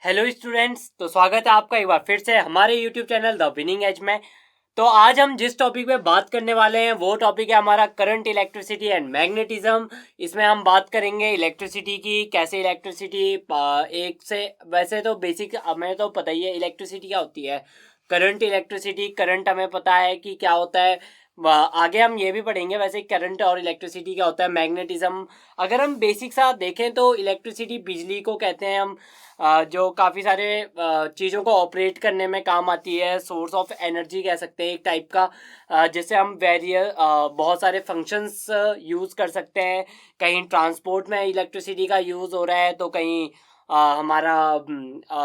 Hello students, तो स्वागत है आपका एक बार फिर से हमारे YouTube channel the winning edge में। तो आज हम जिस टॉपिक पे बात करने वाले हैं वो टॉपिक है हमारा करंट, इलेक्ट्रिसिटी एंड मैग्नेटिज्म। इसमें हम बात करेंगे इलेक्ट्रिसिटी की, कैसे इलेक्ट्रिसिटी एक से, वैसे तो बेसिक हमें तो पता ही है इलेक्ट्रिसिटी क्या होती है। करंट, इलेक्ट्रिसिटी, करंट हमें पता है कि क्या होता है। आगे हम ये भी पढ़ेंगे वैसे करंट और इलेक्ट्रिसिटी क्या होता है। मैग्नेटिज्म, अगर हम बेसिक सा देखें तो इलेक्ट्रिसिटी बिजली को कहते हैं हम, जो काफ़ी सारे चीज़ों को ऑपरेट करने में काम आती है। सोर्स ऑफ एनर्जी कह सकते हैं एक टाइप का, जिससे हम बहुत सारे फंक्शंस यूज़ कर सकते हैं। कहीं ट्रांसपोर्ट में इलेक्ट्रिसिटी का यूज़ हो रहा है, तो कहीं हमारा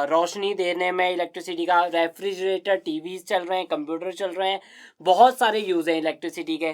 रोशनी देने में इलेक्ट्रिसिटी का, रेफ्रिजरेटर, टीवीज चल रहे हैं, कंप्यूटर चल रहे हैं, बहुत सारे यूज़ हैं इलेक्ट्रिसिटी के।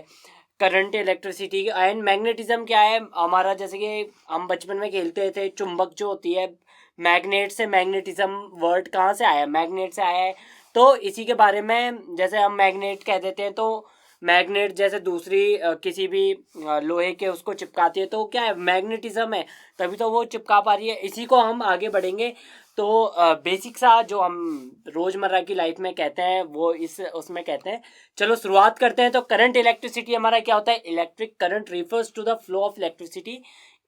करंट, इलेक्ट्रिसिटी एंड मैग्नेटिज्म क्या है हमारा, जैसे कि हम बचपन में खेलते थे, चुंबक जो होती है, मैग्नेट से मैग्नेटिज्म वर्ड कहाँ से आया, मैग्नेट से आया है। तो इसी के बारे में, जैसे हम मैग्नेट कह देते हैं, तो मैग्नेट जैसे दूसरी किसी भी लोहे के उसको चिपकाती है, तो क्या है, मैग्नेटिज्म है, तभी तो वो चिपका पा रही है। इसी को हम आगे बढ़ेंगे। तो बेसिक सा जो हम रोज़मर्रा की लाइफ में कहते हैं वो इस उसमें कहते हैं। चलो शुरुआत करते हैं। तो करंट, इलेक्ट्रिसिटी हमारा क्या होता है। Electric current refers to the flow of electricity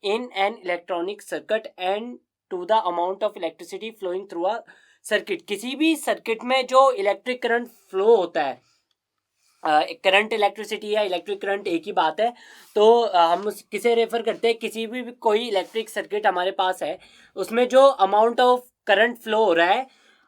in an electronic circuit and to the amount of electricity flowing through a circuit. किसी भी सर्किट में जो इलेक्ट्रिक करंट फ्लो होता है, करंट, इलेक्ट्रिसिटी या इलेक्ट्रिक करंट एक ही बात है। तो हम किसे रेफर करते हैं, किसी भी कोई इलेक्ट्रिक सर्किट हमारे पास है, उसमें जो अमाउंट ऑफ करंट फ्लो हो रहा है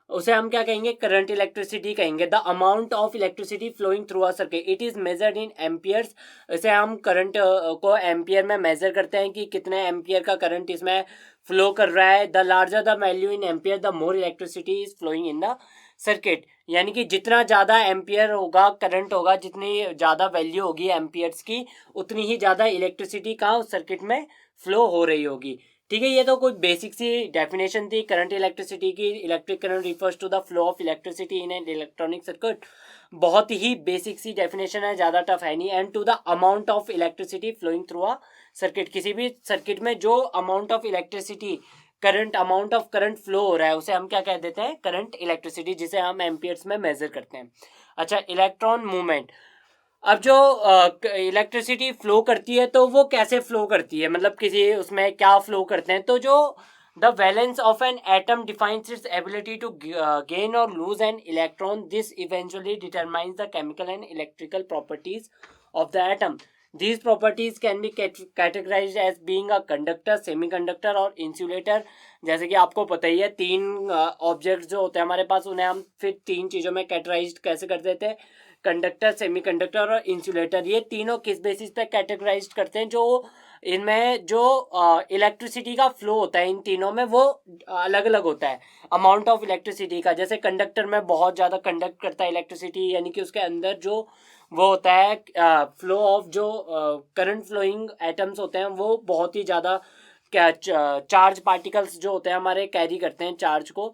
उसे हम क्या कहेंगे, करंट, इलेक्ट्रिसिटी कहेंगे। The amount of electricity flowing through a circuit, it is measured in amperes. इसे हम करंट को एम्पियर में मेजर करते हैं कि कितने एम्पियर का करंट इसमें फ्लो कर रहा है। The larger the value in ampere the more electricity is flowing in the circuit. यानी कि जितना ज़्यादा एम्पियर होगा, करंट होगा, जितनी ज़्यादा वैल्यू होगी एम्पियर्स की, उतनी ही ज़्यादा इलेक्ट्रिसिटी का उस सर्किट में फ्लो हो रही होगी। ठीक है, ये तो कुछ बेसिक सी डेफिनेशन थी करंट, इलेक्ट्रिसिटी की। Electric current refers to the flow of electricity in an electronic circuit. बहुत ही बेसिक सी डेफिनेशन है, ज़्यादा टफ है नहीं। And to the amount of electricity flowing through a circuit, किसी भी सर्किट में जो amount of electricity, current, amount of current flow हो रहा है, उसे हम क्या कह देते हैं, करंट, इलेक्ट्रिसिटी, जिसे हम एम्पियर्स में मेजर करते हैं। अच्छा, इलेक्ट्रॉन मूवमेंट। अब जो इलेक्ट्रिसिटी फ्लो करती है तो वो कैसे फ्लो करती है, मतलब किसी उसमें क्या फ्लो करते हैं। तो जो the valence of an atom defines its ability to gain और lose an electron, this eventually determines the chemical and electrical properties of the atom. These properties can be categorized as being a conductor, semiconductor और insulator। जैसे कि आपको पता ही है, तीन objects जो होते हैं हमारे पास, उन्हें हम फिर तीन चीज़ों में कैटेगराइज कैसे कर देते हैं, कंडक्टर, सेमीकंडक्टर और इंसुलेटर। ये तीनों किस बेसिस पे कैटेगराइज करते हैं, जो इनमें जो इलेक्ट्रिसिटी का फ्लो होता है इन तीनों में, वो अलग अलग होता है अमाउंट ऑफ इलेक्ट्रिसिटी का। जैसे कंडक्टर में बहुत ज़्यादा कंडक्ट करता है इलेक्ट्रिसिटी, यानी कि उसके अंदर जो वो होता है फ्लो ऑफ, जो करंट फ्लोइंग एटम्स होते हैं वो बहुत ही ज़्यादा क्या, चार्ज पार्टिकल्स जो होते हैं हमारे, कैरी करते हैं चार्ज को।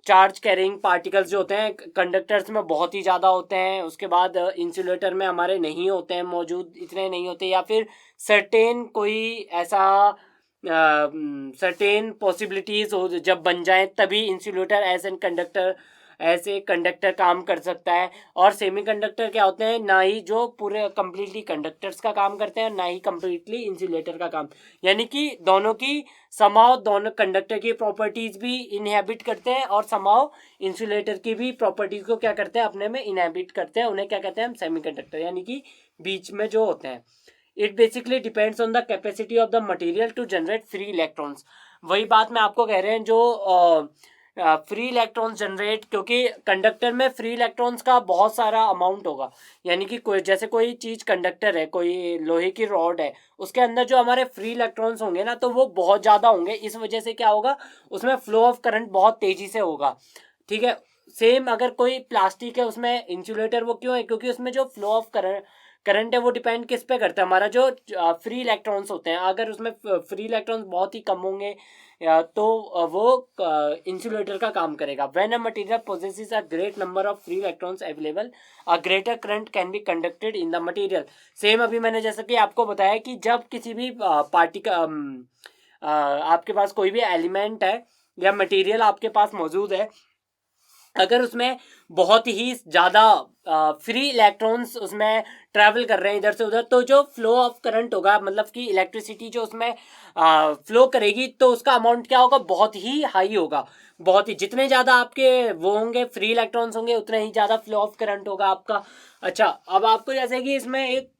चार्ज कैरिंग पार्टिकल्स जो होते हैं कंडक्टर्स में बहुत ही ज़्यादा होते हैं। उसके बाद इंसुलेटर में हमारे नहीं होते हैं मौजूद, इतने नहीं होते, या फिर सर्टेन कोई ऐसा सर्टेन पॉसिबिलिटीज़ हो जब बन जाए, तभी इंसुलेटर एज एन कंडक्टर, ऐसे कंडक्टर काम कर सकता है। और सेमीकंडक्टर क्या होते हैं, ना ही जो पूरे कंप्लीटली कंडक्टर्स का काम करते हैं, ना ही कंप्लीटली इंसुलेटर का काम, यानी कि दोनों की समाव, दोनों कंडक्टर की प्रॉपर्टीज भी इनहेबिट करते हैं और समाव इंसुलेटर की भी प्रॉपर्टीज को क्या करते हैं, अपने में इनहेबिट करते हैं। उन्हें क्या कहते हैं हम, सेमीकंडक्टर, यानी कि बीच में जो होते हैं। It basically depends on the capacity of the material to generate free electrons. वही बात मैं आपको कह रहे हैं, जो फ्री इलेक्ट्रॉन्स जनरेट, क्योंकि कंडक्टर में फ्री इलेक्ट्रॉन्स का बहुत सारा अमाउंट होगा। यानी कि कोई, जैसे कोई चीज़ कंडक्टर है, कोई लोहे की रॉड है, उसके अंदर जो हमारे फ्री इलेक्ट्रॉन्स होंगे ना, तो वो बहुत ज़्यादा होंगे। इस वजह से क्या होगा, उसमें फ्लो ऑफ करंट बहुत तेज़ी से होगा। ठीक है, सेम अगर कोई प्लास्टिक है, उसमें इंसुलेटर वो क्यों है, क्योंकि उसमें जो फ्लो ऑफ करंट है वो डिपेंड किस पे करता है, हमारा जो फ्री इलेक्ट्रॉन्स होते हैं। अगर उसमें फ्री इलेक्ट्रॉन्स बहुत ही कम होंगे तो वो इंसुलेटर का काम करेगा। When a material possesses a great number of free electrons available, a greater current can be conducted in the material. Same अभी मैंने जैसा कि आपको बताया कि जब किसी भी पार्टिकल, आपके पास कोई भी एलिमेंट है, या मटेरियल आपके पास मौजूद है, अगर उसमें बहुत ही ज़्यादा फ्री इलेक्ट्रॉन्स उसमें ट्रैवल कर रहे हैं इधर से उधर, तो जो फ्लो ऑफ करंट होगा, मतलब कि इलेक्ट्रिसिटी जो उसमें फ्लो करेगी, तो उसका अमाउंट क्या होगा, बहुत ही हाई होगा। बहुत ही, जितने ज़्यादा आपके वो होंगे फ्री इलेक्ट्रॉन्स होंगे, उतना ही ज़्यादा फ्लो ऑफ करंट होगा आपका। अच्छा, अब आपको जैसे कि इसमें एक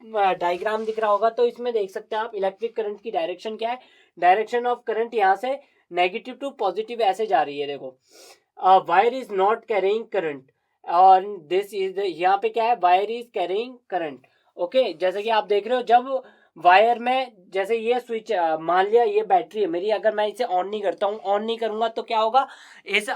डायग्राम दिख रहा होगा, तो इसमें देख सकते हैं आप इलेक्ट्रिक करंट की डायरेक्शन क्या है। डायरेक्शन ऑफ करंट यहाँ से नेगेटिव टू पॉजिटिव ऐसे जा रही है। देखो, wire is not carrying current, और दिस इज, यहाँ पे क्या है, wire is carrying current. Okay, जैसे कि आप देख रहे हो, जब वायर में, जैसे ये स्विच, मान लिया ये बैटरी है मेरी, अगर मैं इसे ऑन नहीं करता हूँ, ऑन नहीं करूंगा, तो क्या होगा,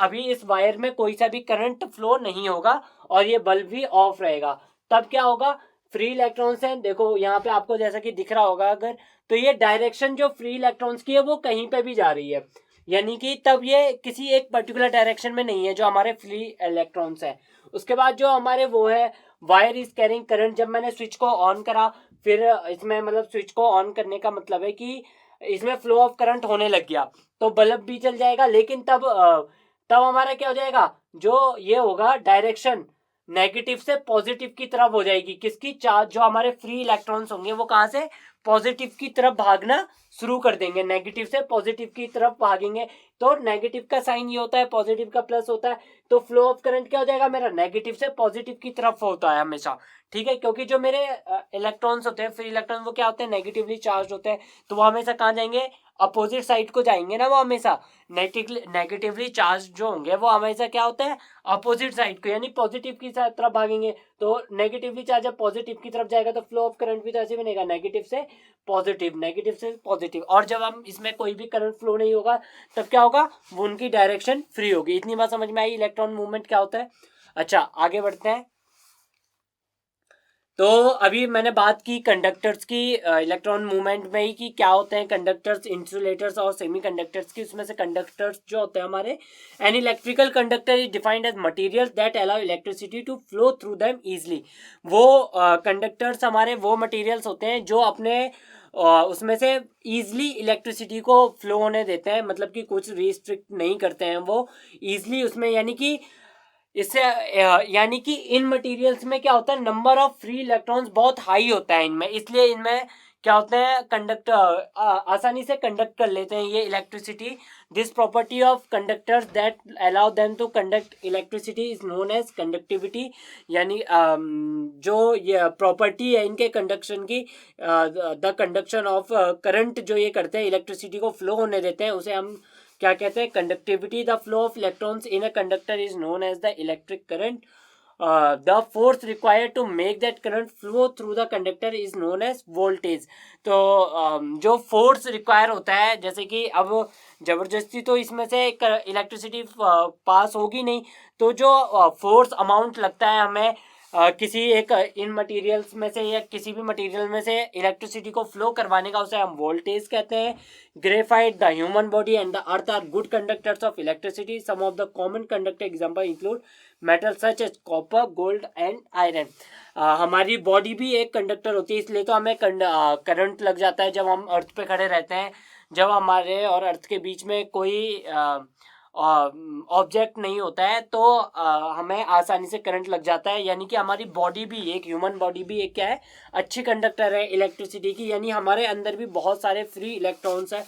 अभी इस वायर में कोई सा भी करंट फ्लो नहीं होगा और ये बल्ब भी ऑफ रहेगा। तब क्या होगा, फ्री इलेक्ट्रॉन्स हैं, देखो यहाँ पे आपको जैसा कि दिख रहा होगा अगर, तो ये डायरेक्शन जो फ्री इलेक्ट्रॉन्स की है वो कहीं पे भी जा रही है, यानी कि तब ये किसी एक पर्टिकुलर डायरेक्शन में नहीं है जो हमारे फ्री इलेक्ट्रॉन्स है। उसके बाद जो हमारे वो है वायर इज कैरिंग करंट, जब मैंने स्विच को ऑन करा, फिर इसमें मतलब स्विच को ऑन करने का मतलब है कि इसमें फ्लो ऑफ करंट होने लग गया, तो बल्ब भी चल जाएगा, लेकिन तब हमारा क्या हो जाएगा, जो ये होगा डायरेक्शन नेगेटिव से पॉजिटिव की तरफ हो जाएगी। किसकी, चार्ज जो हमारे फ्री इलेक्ट्रॉन्स होंगे वो कहाँ से पॉजिटिव की तरफ भागना शुरू कर देंगे, नेगेटिव से पॉजिटिव की तरफ भागेंगे। तो नेगेटिव का साइन ये होता है, पॉजिटिव का प्लस होता है, तो फ्लो ऑफ करंट क्या हो जाएगा मेरा, नेगेटिव से पॉजिटिव की तरफ होता है हमेशा। ठीक है, क्योंकि जो मेरे इलेक्ट्रॉन्स होते हैं, फ्री इलेक्ट्रॉन, वो क्या होते हैं, नेगेटिवली चार्ज होते हैं, तो वो हमेशा कहाँ जाएंगे, अपोजिट साइड को जाएंगे ना, वो हमेशा नेगेटिवली चार्ज जो होंगे वो हमेशा क्या होता है, अपोजिट साइड को, यानी पॉजिटिव की तरफ भागेंगे। तो नेगेटिवली चार्ज जब पॉजिटिव की तरफ जाएगा तो फ्लो ऑफ करंट भी तो ऐसे बनेगा, नेगेटिव से पॉजिटिव, नेगेटिव से पॉजिटिव। और जब हम इसमें कोई भी करंट फ्लो नहीं होगा, तब क्या होगा, वो उनकी डायरेक्शन फ्री होगी। इतनी बात समझ में आई, इलेक्ट्रॉन मूवमेंट क्या होता है। अच्छा, आगे बढ़ते हैं। तो अभी मैंने बात की कंडक्टर्स की, इलेक्ट्रॉन मूवमेंट में ही, कि क्या होते हैं कंडक्टर्स, इंसुलेटर्स और सेमीकंडक्टर्स की। उसमें से कंडक्टर्स जो होते हैं हमारे, an electrical conductor is defined as materials that allow electricity to flow through them easily. वो कंडक्टर्स हमारे वो मटेरियल्स होते हैं जो अपने उसमें से ईजिली इलेक्ट्रिसिटी को फ्लो होने देते हैं, मतलब कि कुछ रिस्ट्रिक्ट नहीं करते हैं वो ईजिली उसमें, यानी कि इससे यानी कि इन मटेरियल्स में क्या होता है, नंबर ऑफ फ्री इलेक्ट्रॉन्स बहुत हाई होता है इनमें, इसलिए इनमें क्या होते हैं, आसानी से कंडक्ट कर लेते हैं ये electricity. This property of conductors that allow them to conduct electricity is known as conductivity. यानी जो ये प्रॉपर्टी है इनके कंडक्शन की, द कंडक्शन ऑफ करंट, जो ये करते हैं इलेक्ट्रिसिटी को फ्लो होने देते हैं, उसे हम क्या कहते हैं, conductivity. The flow of electrons in a conductor is known as the electric current. The force required to make that current flow through the conductor is known as voltage. तो जो फोर्स रिक्वायर होता है, जैसे कि अब जबरदस्ती तो इसमें से इलेक्ट्रिसिटी पास होगी नहीं, तो जो फोर्स अमाउंट लगता है हमें किसी एक इन मटेरियल्स में से या किसी भी मटेरियल में से इलेक्ट्रिसिटी को फ्लो करवाने का, उसे हम वोल्टेज कहते हैं। Graphite, the human body and the earth are good conductors of electricity. Some of the common conductor example include metal such as copper, gold and iron. हमारी बॉडी भी एक कंडक्टर होती है, इसलिए तो हमें करंट लग जाता है जब हम अर्थ पे खड़े रहते हैं। जब हमारे और अर्थ के बीच में कोई ऑब्जेक्ट नहीं होता है, तो हमें आसानी से करंट लग जाता है। यानी कि हमारी बॉडी भी, एक ह्यूमन बॉडी भी एक क्या है, अच्छी कंडक्टर है इलेक्ट्रिसिटी की। यानी हमारे अंदर भी बहुत सारे फ्री इलेक्ट्रॉन्स है,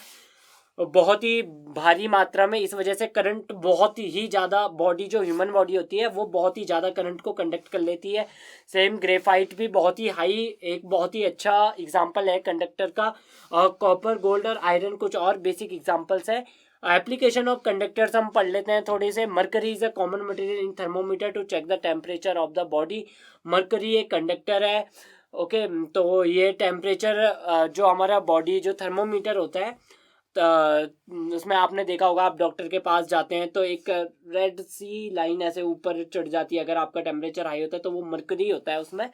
बहुत ही भारी मात्रा में। इस वजह से करंट बहुत ही ज़्यादा, बॉडी जो ह्यूमन बॉडी होती है वो बहुत ही ज़्यादा करंट को कंडक्ट कर लेती है। सेम ग्रेफाइट भी बहुत ही हाई, एक बहुत ही अच्छा एग्जांपल है कंडक्टर का। कॉपर, गोल्ड और आयरन कुछ और बेसिक एग्जांपल्स है। एप्लीकेशन ऑफ कंडक्टर्स हम पढ़ लेते हैं थोड़े से। Mercury is a common material in thermometer to check the temperature of the body. Mercury एक कंडक्टर है। ओके, तो ये टेम्परेचर जो हमारा बॉडी, जो थर्मोमीटर होता है, उसमें आपने देखा होगा, आप डॉक्टर के पास जाते हैं तो एक रेड सी लाइन ऐसे ऊपर चढ़ जाती है, अगर आपका टेम्परेचर हाई होता है तो वो मरकरी होता है उसमें।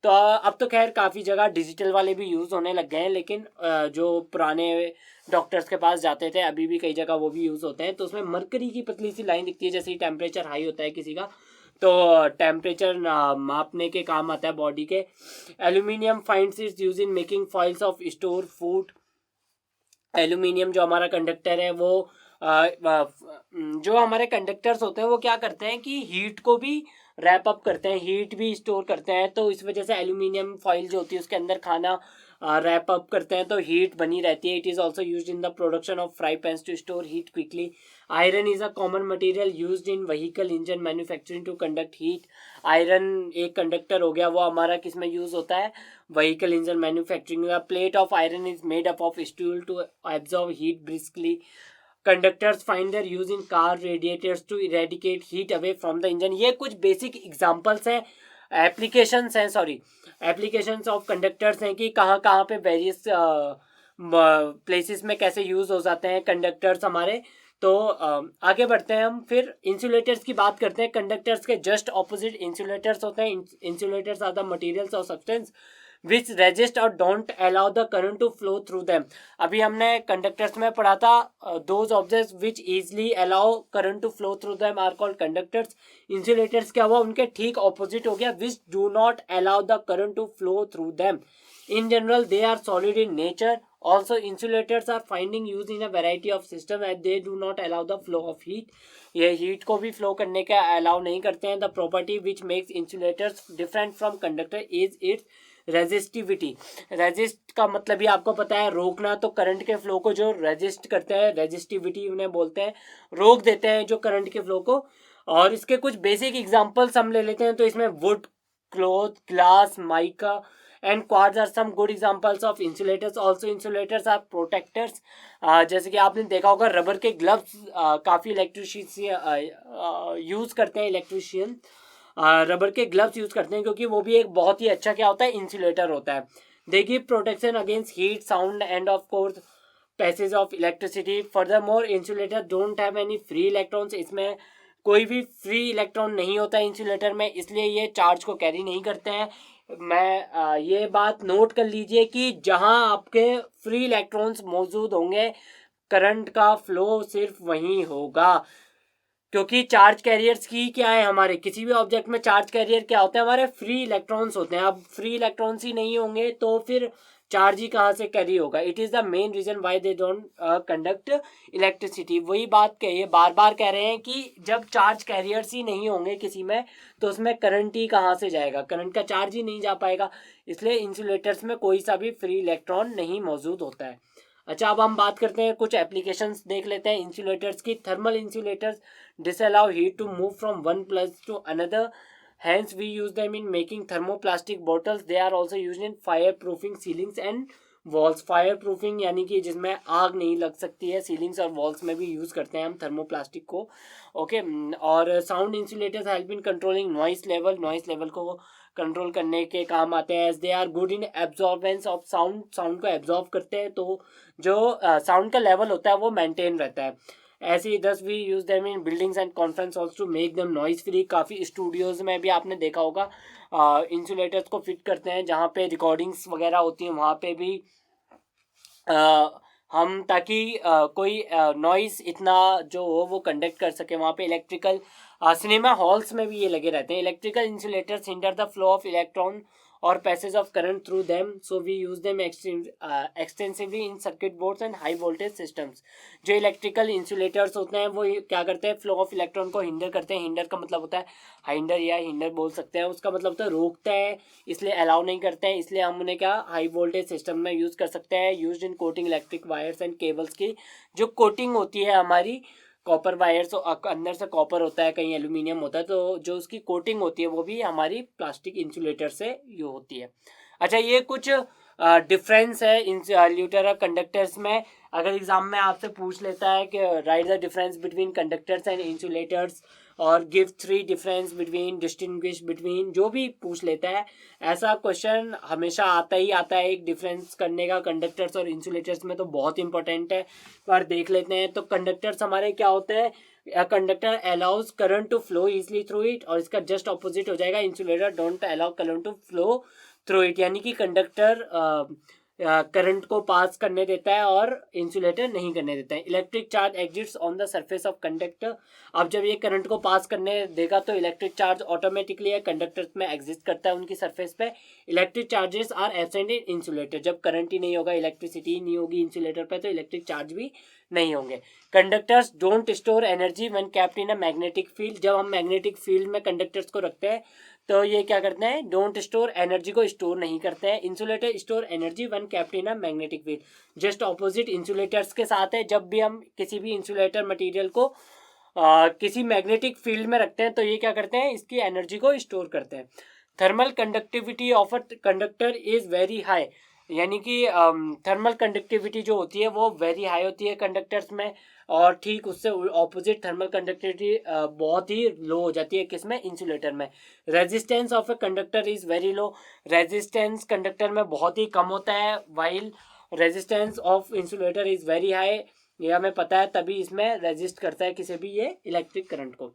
तो अब तो खैर काफ़ी जगह डिजिटल वाले भी यूज़ होने लग गए हैं, लेकिन जो पुराने डॉक्टर्स के पास जाते थे अभी भी कई जगह वो भी यूज़ होते हैं। तो उसमें मरकरी की पतली सी लाइन दिखती है, जैसे ही टेम्परेचर हाई होता है किसी का, तो टेम्परेचर मापने के काम आता है बॉडी के। Aluminium finds is use in making foils of store food. Aluminium जो हमारा कंडक्टर है वो जो हमारे कंडक्टर्स होते हैं वो क्या करते हैं कि हीट को भी रैप अप करते हैं, हीट भी स्टोर करते हैं, तो इस वजह से एल्यूमिनियम फॉइल जो होती है उसके अंदर खाना रैप अप करते हैं तो हीट बनी रहती है. It is also use in the production of fry pans to store heat quickly. Iron is a common material used in vehicle engine manufacturing to conduct heat. Iron एक conductor हो गया, वो हमारा किस में यूज होता है, vehicle engine manufacturing. The plate of iron is made up of steel to absorb heat briskly. Conductors find their use in car radiators to eradicate heat away from the engine. ये कुछ basic examples हैं, applications हैं, sorry applications of conductors हैं कि कहाँ कहाँ पे various places में कैसे यूज हो जाते हैं कंडक्टर्स हमारे. तो आगे बढ़ते हैं हम, फिर इंसुलेटर्स की बात करते हैं. कंडक्टर्स के जस्ट ऑपोजिट इंसुलेटर्स होते हैं. इंसुलेटर्स आर द मटेरियल्स और सब्सटेंस विच रेजिस्ट और don't allow the current to flow through them. अभी हमने कंडक्टर्स में पढ़ा था, those objects which easily allow current to flow through them are called conductors. Insulators क्या हुआ, उनके ठीक ऑपोजिट हो गया, which do not allow the current to flow through them. In general, they are solid in nature. Also, insulators are finding use in a variety of systems and they do not allow the flow of heat. ये heat को भी flow करने का allow नहीं करते हैं. The property which makes insulators different from conductor is it's resistivity. Resist का मतलब ही आपको पता है, रोकना. तो करंट के फ्लो को जो रेजिस्ट करते हैं, रेजिस्टिविटी उन्हें बोलते हैं, रोक देते हैं जो करंट के फ्लो को. और इसके कुछ बेसिक एग्जांपल्स हम ले लेते हैं. तो इसमें would, cloth, glass, mica and quartz are some good examples of insulators. Also insulators are protectors. जैसे कि आपने देखा होगा रबर के ग्लव्स काफ़ी इलेक्ट्रिशियन यूज़ करते हैं. इलेक्ट्रिशियन रबर के ग्लव्स यूज़ करते हैं क्योंकि वो भी एक बहुत ही अच्छा क्या होता है, इंसुलेटर होता है. They give protection against heat, sound end of course passage of electricity. Furthermore insulator don't have any free electrons. इसमें कोई भी फ्री इलेक्ट्रॉन नहीं होता है इंसुलेटर में, इसलिए ये चार्ज को कैरी नहीं करते हैं. मैं ये बात नोट कर लीजिए कि जहां आपके फ्री इलेक्ट्रॉन्स मौजूद होंगे, करंट का फ्लो सिर्फ वहीं होगा. क्योंकि चार्ज कैरियर्स की क्या है, हमारे किसी भी ऑब्जेक्ट में चार्ज कैरियर क्या होते हैं, हमारे फ्री इलेक्ट्रॉन्स होते हैं. अब फ्री इलेक्ट्रॉन्स ही नहीं होंगे तो फिर चार्ज ही कहाँ से कैरी होगा. It is the main reason why they don't conduct electricity. वही बात कहिए, बार बार कह रहे हैं कि जब चार्ज कैरियर्स ही नहीं होंगे किसी में तो उसमें करंट ही कहाँ से जाएगा, करंट का चार्ज ही नहीं जा पाएगा. इसलिए इंसुलेटर्स में कोई सा भी फ्री इलेक्ट्रॉन नहीं मौजूद होता है. अच्छा, अब हम बात करते हैं, कुछ एप्लीकेशंस देख लेते हैं इंसुलेटर्स की. Thermal insulators disallow heat to move from one place to another. Hence, we use them in making thermoplastic bottles. They are also used in fireproofing ceilings and walls. Fireproofing यानी कि जिसमें आग नहीं लग सकती है, सीलिंग्स और वॉल्स में भी यूज़ करते हैं हम थर्मोप्लास्टिक को. ओके. और sound insulators help in controlling noise level. Noise level को कंट्रोल करने के काम आते हैं. As they are good in absorbance of sound. Sound को एब्जॉर्ब करते हैं तो जो साउंड का लेवल होता है वो मेंटेन रहता है. ऐसे ही thus we use them in buildings and conference halls to make them noise free. काफ़ी स्टूडियोज में भी आपने देखा होगा इंसुलेटर्स को फिट करते हैं जहाँ पे रिकॉर्डिंग्स वगैरह होती हैं, वहाँ पे भी हम ताकि कोई नॉइस इतना जो हो वो कंडक्ट कर सके. वहाँ पे इलेक्ट्रिकल सिनेमा हॉल्स में भी ये लगे रहते हैं. Electrical insulators hinder the flow of electron और passage of current through them, so we use them extensively in circuit boards and high voltage systems. जो इलेक्ट्रिकल इंसुलेटर्स होते हैं वो क्या करते हैं, फ्लो ऑफ इलेक्ट्रॉन को हिंडर करते हैं. हिंडर का मतलब होता है हाइंडर या हिंडर बोल सकते हैं, उसका मतलब होता है रोकते हैं, इसलिए अलाउ नहीं करते हैं. इसलिए हम उन्हें क्या हाई वोल्टेज सिस्टम में यूज़ कर सकते हैं. Use in coating electric wires and cables की जो कोटिंग होती है हमारी कॉपर वायर्स, अंदर से कॉपर होता है, कहीं एल्यूमिनियम होता है, तो जो उसकी कोटिंग होती है वो भी हमारी प्लास्टिक इंसुलेटर से ये होती है. अच्छा, ये कुछ डिफरेंस है इंसुलेटर और कंडक्टर्स में. अगर एग्जाम में आपसे पूछ लेता है कि write the difference between conductors and insulators और give 3 difference between, distinguish between, जो भी पूछ लेता है ऐसा क्वेश्चन हमेशा आता ही आता है. एक डिफरेंस करने का कंडक्टर्स और इंसुलेटर्स में तो बहुत इंपॉर्टेंट है. पर देख लेते हैं. तो कंडक्टर्स हमारे क्या होते हैं, conductor allows current to flow easily through it, और इसका जस्ट ऑपोजिट हो जाएगा insulator don't allow current to flow through it. यानी कि कंडक्टर करंट को पास करने देता है और इंसुलेटर नहीं करने देता है। Electric charge exits on the surface of conductor. अब जब ये करंट को पास करने देगा तो इलेक्ट्रिक चार्ज ऑटोमेटिकली कंडक्टर्स में एग्जिस्ट करता है उनकी सरफेस पे। Electric charges are absent in insulator. जब करंट ही नहीं होगा, इलेक्ट्रिसिटी नहीं होगी इंसुलेटर पे, तो इलेक्ट्रिक चार्ज भी नहीं होंगे। Conductors don't store energy when capped in a magnetic field. जब हम मैग्नेटिक फील्ड में कंडक्टर्स को रखते हैं तो ये क्या करते हैं, डोंट स्टोर एनर्जी को स्टोर नहीं करते हैं। Insulator store energy when capped in a magnetic field. Just opposite insulators के साथ है। जब भी हम किसी भी इंसुलेटर मटेरियल को किसी मैग्नेटिक फील्ड में रखते हैं तो ये क्या करते हैं, इसकी एनर्जी को स्टोर करते हैं। Thermal conductivity of a conductor is very high. यानी कि थर्मल कंडक्टिविटी जो होती है वो वेरी हाई होती है कंडक्टर्स में, और ठीक उससे ऑपोजिट थर्मल कंडक्टिविटी बहुत ही लो हो जाती है किसमें, इंसुलेटर में। Resistance of a conductor is very low. Resistance conductor में बहुत ही कम होता है, while resistance of insulator is very high. ये हमें पता है, तभी इसमें रेजिस्ट करता है किसी भी ये इलेक्ट्रिक करंट को।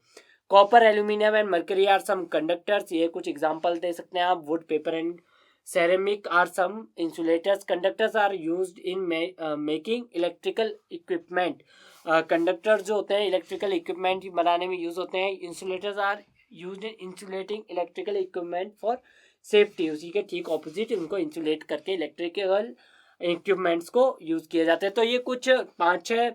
Copper, aluminium and mercury are some conductors. ये कुछ एग्जांपल दे सकते हैं आप। Wood, paper and ceramic are some insulators. Conductors are used in making electrical equipment. Conductor जो होते हैं इलेक्ट्रिकल इक्विपमेंट बनाने में यूज होते हैं। Insulators are used in insulating electrical equipment for safety. उसी के ठीक ऑपोजिट उनको इंसुलेट करके इलेक्ट्रिकल इक्विपमेंट्स को यूज किए जाते हैं। तो ये कुछ 5-6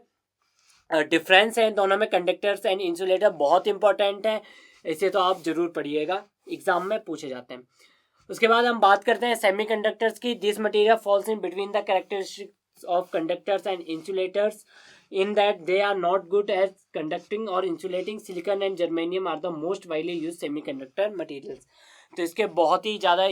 डिफरेंस हैं दोनों में। कंडक्टर्स एंड इंसुलेटर बहुत इंपॉर्टेंट है, इसे तो आप जरूर पढ़िएगा, एग्जाम में पूछे जाते हैं। उसके बाद हम बात करते हैं सेमीकंडक्टर्स की। This material falls in between the characteristics of conductors and insulators in that they are not good as conducting और insulating. Silicon and germanium are the most widely used semiconductor materials. तो इसके बहुत ही ज़्यादा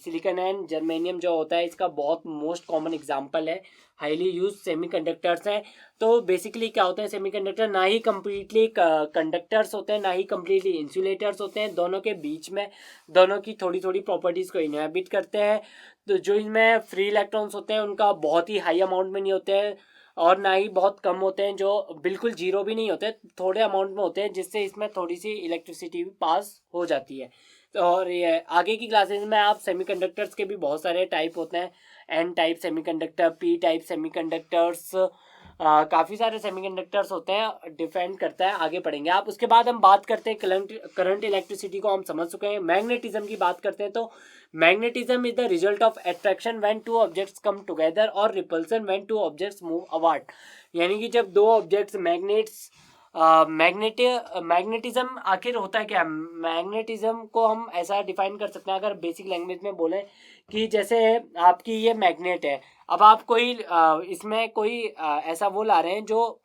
silicon and germanium जो होता है इसका बहुत मोस्ट कॉमन एग्जांपल है, हाईली यूज सेमीकंडक्टर्स हैं। तो बेसिकली क्या होते हैं सेमीकंडक्टर, ना ही कम्प्लीटली कंडक्टर्स होते हैं ना ही कम्प्लीटली इंसुलेटर्स होते हैं, दोनों के बीच में, दोनों की थोड़ी थोड़ी प्रॉपर्टीज़ को इनहेबिट करते हैं। तो जो इनमें फ्री इलेक्ट्रॉन्स होते हैं उनका बहुत ही हाई अमाउंट में नहीं होते हैं, और ना ही बहुत कम होते हैं, जो बिल्कुल जीरो भी नहीं होते, थोड़े अमाउंट में होते हैं, जिससे इसमें थोड़ी सी इलेक्ट्रिसिटी भी पास हो जाती है। और ये आगे की क्लासेस में आप सेमीकंडक्टर्स के भी बहुत सारे टाइप होते हैं, N type semiconductor, P type semiconductors, काफ़ी सारे सेमीकंडक्टर्स होते हैं, डिपेंड करता है, आगे पढ़ेंगे आप। उसके बाद हम बात करते हैं करंट इलेक्ट्रिसिटी को हम समझ चुके हैं। मैग्नेटिज्म की बात करते हैं तो magnetism is the result of attraction when two objects come together और repulsion when two objects move apart. यानी कि जब दो ऑब्जेक्ट्स मैग्नेट्स मैग्नेटिज्म आखिर होता है क्या। मैग्नेटिज्म को हम ऐसा डिफाइन कर सकते हैं, अगर बेसिक लैंग्वेज में बोले, कि जैसे आपकी ये मैग्नेट है, अब आप कोई इसमें कोई ऐसा वो ला रहे हैं जो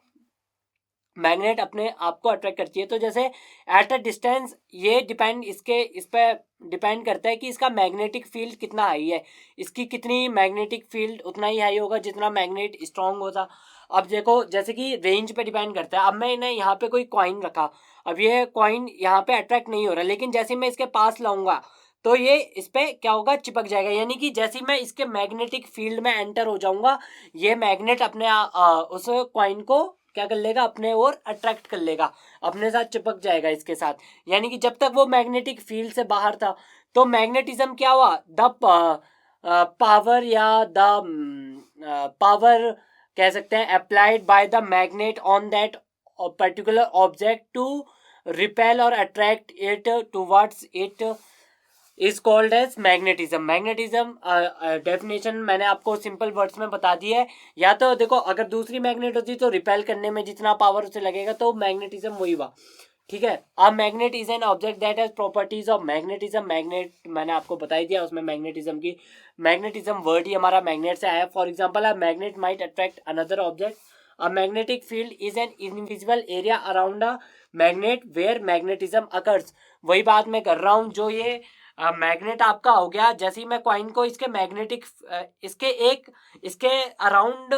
मैग्नेट अपने आप को अट्रैक्ट करती है, तो जैसे एट अ डिस्टेंस ये इस पे डिपेंड करता है कि इसका मैग्नेटिक फील्ड कितना हाई है। इसकी कितनी मैग्नेटिक फील्ड उतना ही हाई होगा जितना मैग्नेट स्ट्रांग होता। अब देखो जैसे कि रेंज पे डिपेंड करता है। अब मैंने यहाँ पे कोई कॉइन रखा, अब ये कॉइन यहाँ पे अट्रैक्ट नहीं हो रहा, लेकिन जैसे मैं इसके पास लाऊंगा तो ये इस पे क्या होगा, चिपक जाएगा। यानी कि जैसे मैं इसके मैग्नेटिक फील्ड में एंटर हो जाऊंगा, ये मैग्नेट अपने उस कॉइन को क्या कर लेगा, अपने ओर अट्रैक्ट कर लेगा, अपने साथ चिपक जाएगा इसके साथ। यानी कि जब तक वो मैग्नेटिक फील्ड से बाहर था, तो मैग्नेटिज्म क्या हुआ, द पावर या द पावर कह सकते हैं applied by the magnet on that particular object to repel और attract it towards it is called as magnetism. Magnetism definition मैंने आपको सिंपल वर्ड्स में बता दी है। या तो देखो अगर दूसरी मैग्नेट होती तो रिपेल करने में जितना पावर उसे लगेगा, तो मैग्नेटिज्म वही हुआ, ठीक है। A magnet is an object that has properties of magnetism. Magnet मैंने आपको बता ही दिया उसमें मैग्नेटिज्म की, मैग्नेटिज्म वर्ड ही हमारा मैग्नेट से आया। For example a magnet might attract another object. A magnetic field is an invisible area around a magnet where magnetism occurs. वही बात मैं कर रहा हूँ, जो ये मैग्नेट आपका हो गया, जैसे ही मैं कॉइन को इसके मैग्नेटिक इसके अराउंड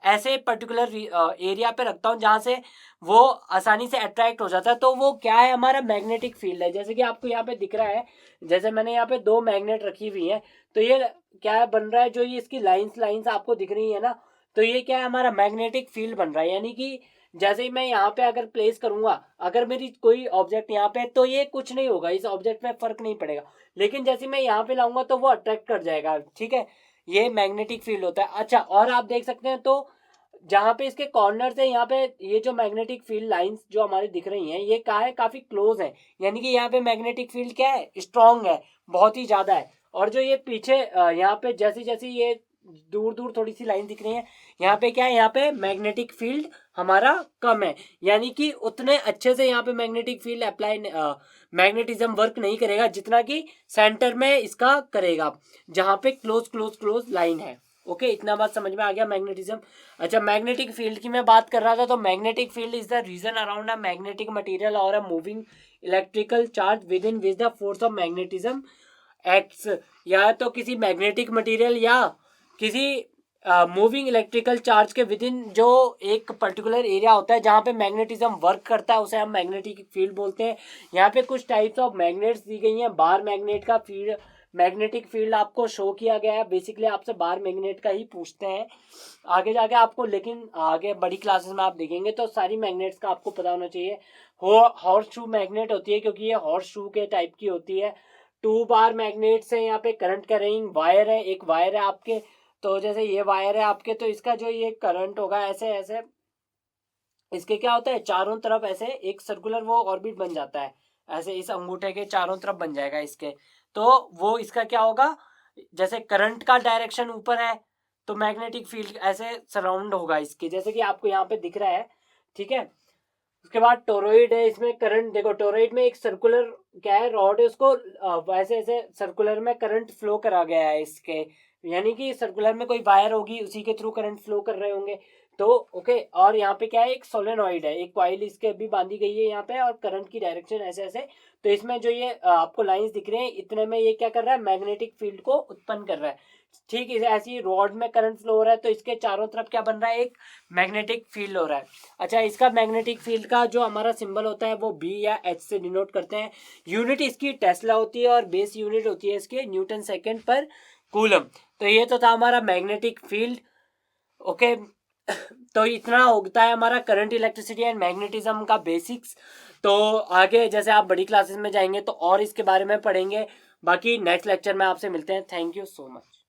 ऐसे पर्टिकुलर एरिया पे रखता हूँ जहाँ से वो आसानी से अट्रैक्ट हो जाता है, तो वो क्या है, हमारा मैग्नेटिक फील्ड है। जैसे कि आपको यहाँ पे दिख रहा है, जैसे मैंने यहाँ पे 2 मैग्नेट रखी हुई है, तो ये क्या बन रहा है, जो ये इसकी लाइंस आपको दिख रही है ना, तो ये क्या है, हमारा मैग्नेटिक फील्ड बन रहा है। यानी कि जैसे ही मैं यहाँ पे अगर प्लेस करूंगा, अगर मेरी कोई ऑब्जेक्ट यहाँ पे, तो ये कुछ नहीं होगा, इस ऑब्जेक्ट में फर्क नहीं पड़ेगा, लेकिन जैसे मैं यहाँ पे लाऊंगा तो वो अट्रैक्ट कर जाएगा, ठीक है। ये मैग्नेटिक फील्ड होता है। अच्छा, और आप देख सकते हैं तो जहाँ पे इसके कॉर्नर से यहाँ पे ये जो मैग्नेटिक फील्ड लाइंस जो हमारे दिख रही हैं ये कहाँ है, काफी क्लोज है, यानी कि यहाँ पे मैग्नेटिक फील्ड क्या है, स्ट्रांग है, बहुत ही ज्यादा है। और जो ये पीछे यहाँ पे जैसी जैसी ये दूर दूर थोड़ी सी लाइन दिख रही है, यहाँ पे क्या है, यहाँ पे मैग्नेटिक फील्ड हमारा कम है, यानी कि उतने अच्छे से यहाँ पे magnetic field apply magnetism work नहीं करेगा जितना कि सेंटर में इसका करेगा, जहाँ पे क्लोज क्लोज क्लोज लाइन है। ओके, इतना बात समझ में आ गया मैग्नेटिज्म। अच्छा, मैग्नेटिक फील्ड की मैं बात कर रहा था, तो magnetic field is the region around a magnetic material और a moving electrical charge within which the force of magnetism acts. या तो किसी मैग्नेटिक मटेरियल या किसी मूविंग इलेक्ट्रिकल चार्ज के विद इन जो एक पर्टिकुलर एरिया होता है जहाँ पे मैग्नेटिज्म वर्क करता है, उसे हम मैग्नेटिक फील्ड बोलते हैं। यहाँ पे कुछ टाइप्स ऑफ मैग्नेट्स दी गई हैं। बार मैग्नेट का फील्ड मैग्नेटिक फील्ड आपको शो किया गया है। बेसिकली आपसे बार मैग्नेट का ही पूछते हैं आगे जाके आपको, लेकिन आगे बड़ी क्लासेस में आप देखेंगे तो सारी मैग्नेट्स का आपको पता होना चाहिए। हॉर्स शू मैग्नेट होती है क्योंकि ये हॉर्स शू के टाइप की होती है। 2 बार मैग्नेट से यहाँ पे करंट कैरिंग वायर है, एक वायर है आपके, तो जैसे ये वायर है आपके, तो इसका जो ये करंट होगा ऐसे ऐसे, इसके क्या होता है, चारों तरफ ऐसे एक सर्कुलर वो ऑर्बिट बन जाता है, ऐसे इस अंगूठे के चारों तरफ बन जाएगा इसके। तो वो इसका क्या होगा, जैसे करंट का डायरेक्शन ऊपर है तो मैग्नेटिक फील्ड ऐसे सराउंड होगा इसके, जैसे कि आपको यहाँ पे दिख रहा है। ठीक है, उसके बाद टोरॉइड है, इसमें करंट देखो, टोरॉइड में एक सर्कुलर क्या है, रॉड है, उसको वैसे ऐसे सर्कुलर में करंट फ्लो करा गया है इसके, यानी कि सर्कुलर में कोई वायर होगी उसी के थ्रू करंट फ्लो कर रहे होंगे। तो ओके, और यहाँ पे क्या है, एक सोलेनॉइड है, एक कॉइल इसके अभी बांधी गई है यहाँ पे, और करंट की डायरेक्शन ऐसे ऐसे। तो इसमें जो ये आपको लाइंस दिख रहे हैं, इतने में ये क्या कर रहा है, मैग्नेटिक फील्ड को उत्पन्न कर रहा है। ठीक है, ऐसी रॉड में करंट फ्लो हो रहा है तो इसके चारों तरफ क्या बन रहा है, एक मैग्नेटिक फील्ड हो रहा है। अच्छा, इसका मैग्नेटिक फील्ड का जो हमारा सिंबल होता है वो बी या एच से डिनोट करते हैं। यूनिट इसकी टेस्ला होती है और बेस यूनिट होती है इसके न्यूटन सेकेंड पर कूलम। तो ये तो था हमारा मैग्नेटिक फील्ड। ओके, तो इतना होता है हमारा करंट, इलेक्ट्रिसिटी एंड मैग्नेटिज्म का बेसिक्स। तो आगे जैसे आप बड़ी क्लासेस में जाएंगे तो और इसके बारे में पढ़ेंगे। बाकी नेक्स्ट लेक्चर में आपसे मिलते हैं। Thank you so much.